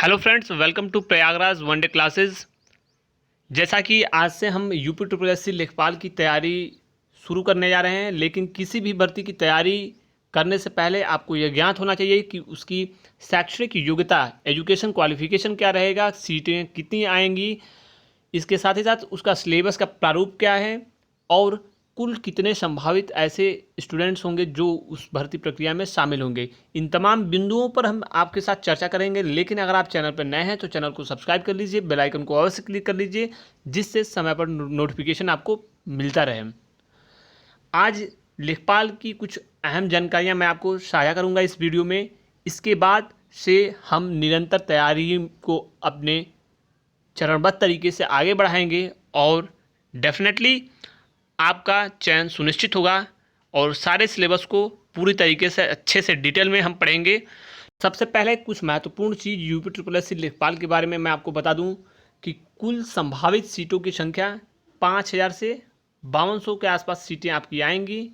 Hello friends, welcome to Prayagraj one day classes. जैसा कि आज से हम यूपी ट्रिपल एस सी लेखपाल की तैयारी शुरू करने जा रहे हैं, लेकिन किसी भी भर्ती की तैयारी करने से पहले आपको यह ज्ञात होना चाहिए कि उसकी शैक्षणिक योग्यता, एजुकेशन क्वालिफिकेशन क्या रहेगा, सीटें कितनी आएंगी, इसके साथ ही साथ उसका सिलेबस का प्रारूप क्या है और कुल कितने संभावित ऐसे स्टूडेंट्स होंगे जो उस भर्ती प्रक्रिया में शामिल होंगे। इन तमाम बिंदुओं पर हम आपके साथ चर्चा करेंगे। लेकिन अगर आप चैनल पर नए हैं तो चैनल को सब्सक्राइब कर लीजिए, बेल आइकन को अवश्य क्लिक कर लीजिए, जिससे समय पर नोटिफिकेशन आपको मिलता रहे। आज लेखपाल की कुछ अहम जानकारियां मैं आपको साझा करूंगा इस वीडियो में। इसके बाद से हम निरंतर तैयारी को अपने चरणबद्ध तरीके से आगे बढ़ाएंगे और डेफिनेटली आपका चयन सुनिश्चित होगा और सारे सिलेबस को पूरी तरीके से अच्छे से डिटेल में हम पढ़ेंगे। सबसे पहले कुछ महत्वपूर्ण चीज़ यूपी ट्रिपल एस सी लेखपाल के बारे में मैं आपको बता दूं कि कुल संभावित सीटों की संख्या 5000 से 5200 के आसपास सीटें आपकी आएंगी।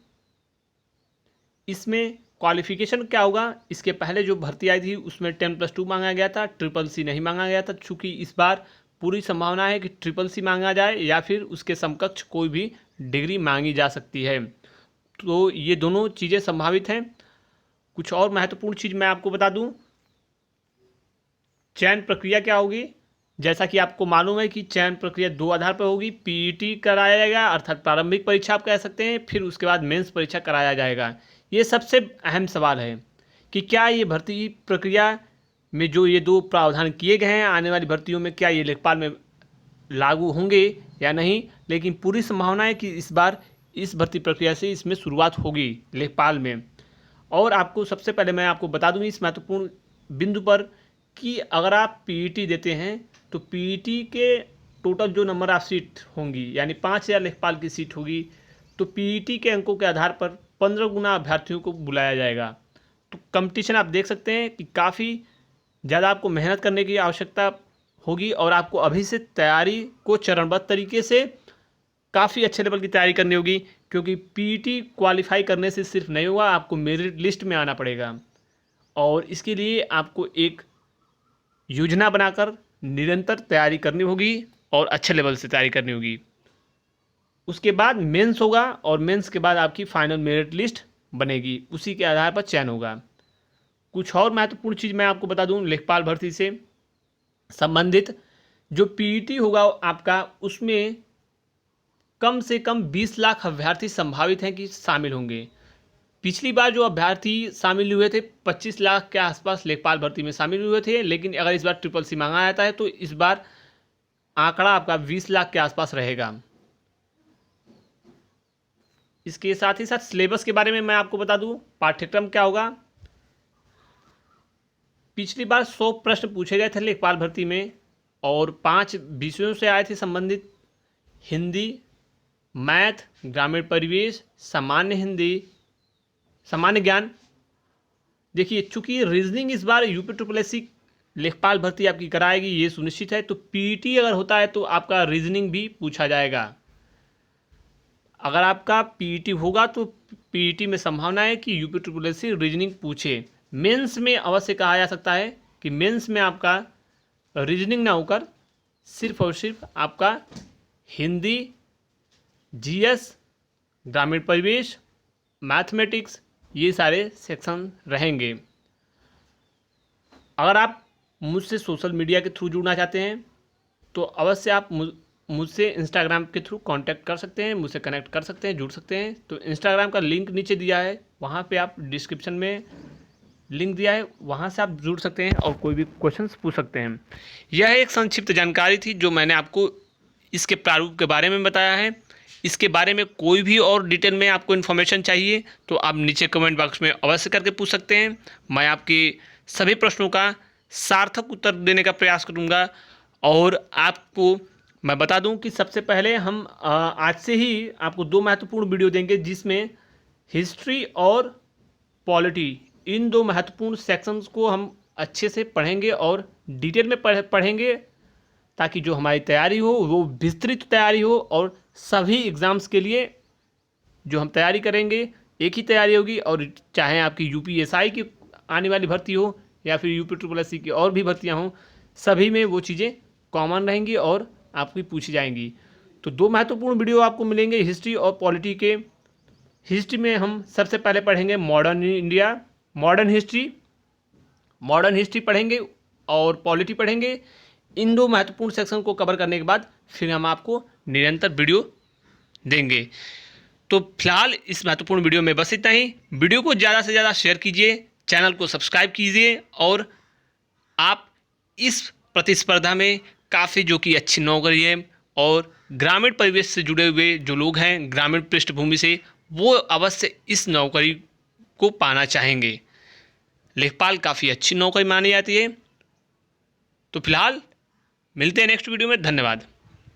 इसमें क्वालिफिकेशन क्या होगा, इसके पहले जो भर्ती आई थी उसमें 10+2 मांगा गया था, ट्रिपल सी नहीं मांगा गया था। चूँकि इस बार पूरी संभावना है कि ट्रिपल सी मांगा जाए या फिर उसके समकक्ष कोई भी डिग्री मांगी जा सकती है, तो ये दोनों चीज़ें संभावित हैं। कुछ और महत्वपूर्ण चीज़ मैं आपको बता दूं, चयन प्रक्रिया क्या होगी। जैसा कि आपको मालूम है कि चयन प्रक्रिया 2 आधार पर होगी। पीईटी कराया जाएगा, अर्थात प्रारंभिक परीक्षा आप कह सकते हैं, फिर उसके बाद मेंस परीक्षा कराया जाएगा। ये सबसे अहम सवाल है कि क्या ये भर्ती प्रक्रिया में जो ये 2 प्रावधान किए गए हैं आने वाली भर्तियों में, क्या ये लेखपाल में लागू होंगे या नहीं। लेकिन पूरी संभावना है कि इस बार इस भर्ती प्रक्रिया से इसमें शुरुआत होगी लेखपाल में। और आपको सबसे पहले मैं आपको बता दूं इस महत्वपूर्ण बिंदु पर कि अगर आप पीईटी देते हैं तो पीईटी के टोटल जो नंबर ऑफ सीट होंगी, यानी 5000 लेखपाल की सीट होगी, तो पीईटी के अंकों के आधार पर 15 गुना अभ्यर्थियों को बुलाया जाएगा। तो कंपटीशन आप देख सकते हैं कि काफ़ी ज़्यादा आपको मेहनत करने की आवश्यकता होगी और आपको अभी से तैयारी को चरणबद्ध तरीके से काफ़ी अच्छे लेवल की तैयारी करनी होगी, क्योंकि पीईटी क्वालिफाई करने से सिर्फ नहीं होगा, आपको मेरिट लिस्ट में आना पड़ेगा और इसके लिए आपको एक योजना बनाकर निरंतर तैयारी करनी होगी और अच्छे लेवल से तैयारी करनी होगी। उसके बाद मेंस होगा और मेंस के बाद आपकी फाइनल मेरिट लिस्ट बनेगी, उसी के आधार पर चयन होगा। कुछ और महत्वपूर्ण चीज़ मैं आपको बता दूं, लेखपाल भर्ती से संबंधित जो पीईटी होगा आपका, उसमें कम से कम 20 लाख अभ्यर्थी संभावित हैं कि शामिल होंगे। पिछली बार जो अभ्यर्थी शामिल हुए थे 25 लाख के आसपास लेखपाल भर्ती में शामिल हुए थे, लेकिन अगर इस बार ट्रिपल सी मांगा जाता है तो इस बार आंकड़ा आपका 20 लाख के आसपास रहेगा। इसके साथ ही साथ सिलेबस के बारे में मैं आपको बता दूं, पाठ्यक्रम क्या होगा। पिछली बार 100 प्रश्न पूछे गए थे लेखपाल भर्ती में और 5 विषयों से आए थे संबंधित: हिंदी, मैथ, ग्रामीण परिवेश, सामान्य हिंदी, सामान्य ज्ञान। देखिए, चूंकि रीजनिंग इस बार यूपी ट्रिपल एस सी लेखपाल भर्ती आपकी कराएगी ये सुनिश्चित है, तो पीईटी अगर होता है तो आपका रीजनिंग भी पूछा जाएगा। अगर आपका पीईटी होगा तो पीईटी में संभावना है कि UP triple S C reasoning mains. मेंस में अवश्य कहा जा सकता है कि मेंस में आपका रीजनिंग ना होकर सिर्फ और सिर्फ आपका हिंदी, जीएस, ग्रामीण परिवेश, मैथमेटिक्स, ये सारे सेक्शन रहेंगे। अगर आप मुझसे सोशल मीडिया के थ्रू जुड़ना चाहते हैं तो अवश्य आप मुझसे इंस्टाग्राम के थ्रू कांटेक्ट कर सकते हैं, मुझसे कनेक्ट कर सकते हैं, जुड़ सकते हैं। तो इंस्टाग्राम का लिंक नीचे दिया है, वहाँ पे आप डिस्क्रिप्शन में लिंक दिया है, वहाँ से आप जुड़ सकते हैं और कोई भी क्वेश्चंस पूछ सकते हैं। यह एक संक्षिप्त जानकारी थी जो मैंने आपको इसके प्रारूप के बारे में बताया है। इसके बारे में कोई भी और डिटेल में आपको इन्फॉर्मेशन चाहिए तो आप नीचे कमेंट बॉक्स में अवश्य करके पूछ सकते हैं। मैं आपके सभी प्रश्नों का सार्थक उत्तर देने का प्रयास करूंगा। और आपको मैं बता दूं कि सबसे पहले हम आज से ही आपको 2 महत्वपूर्ण वीडियो देंगे, जिसमें हिस्ट्री और पॉलिटी, इन 2 महत्वपूर्ण सेक्शंस को हम अच्छे से पढ़ेंगे और डिटेल में पढ़ेंगे, ताकि जो हमारी तैयारी हो वो विस्तृत तैयारी हो और सभी एग्ज़ाम्स के लिए जो हम तैयारी करेंगे एक ही तैयारी होगी। और चाहे आपकी यूपीएसआई की आने वाली भर्ती हो या फिर यूपी ट्रिपल एस सी की और भी भर्तियाँ हों, सभी में वो चीज़ें कॉमन रहेंगी और आपकी पूछी जाएंगी। तो 2 महत्वपूर्ण वीडियो आपको मिलेंगे हिस्ट्री और पॉलिटी के। हिस्ट्री में हम सबसे पहले पढ़ेंगे मॉडर्न इंडिया, मॉडर्न हिस्ट्री पढ़ेंगे और पॉलिटी पढ़ेंगे। इन 2 महत्वपूर्ण सेक्शन को कवर करने के बाद फिर हम आपको निरंतर वीडियो देंगे। तो फिलहाल इस महत्वपूर्ण वीडियो में बस इतना ही। वीडियो को ज़्यादा से ज़्यादा शेयर कीजिए, चैनल को सब्सक्राइब कीजिए और आप इस प्रतिस्पर्धा में काफ़ी जो कि अच्छी नौकरी है और ग्रामीण परिवेश से जुड़े हुए जो लोग हैं, ग्रामीण पृष्ठभूमि से, वो अवश्य इस नौकरी को पाना चाहेंगे। लेखपाल काफ़ी अच्छी नौकरी मानी जाती है। तो फिलहाल मिलते हैं नेक्स्ट वीडियो में। धन्यवाद।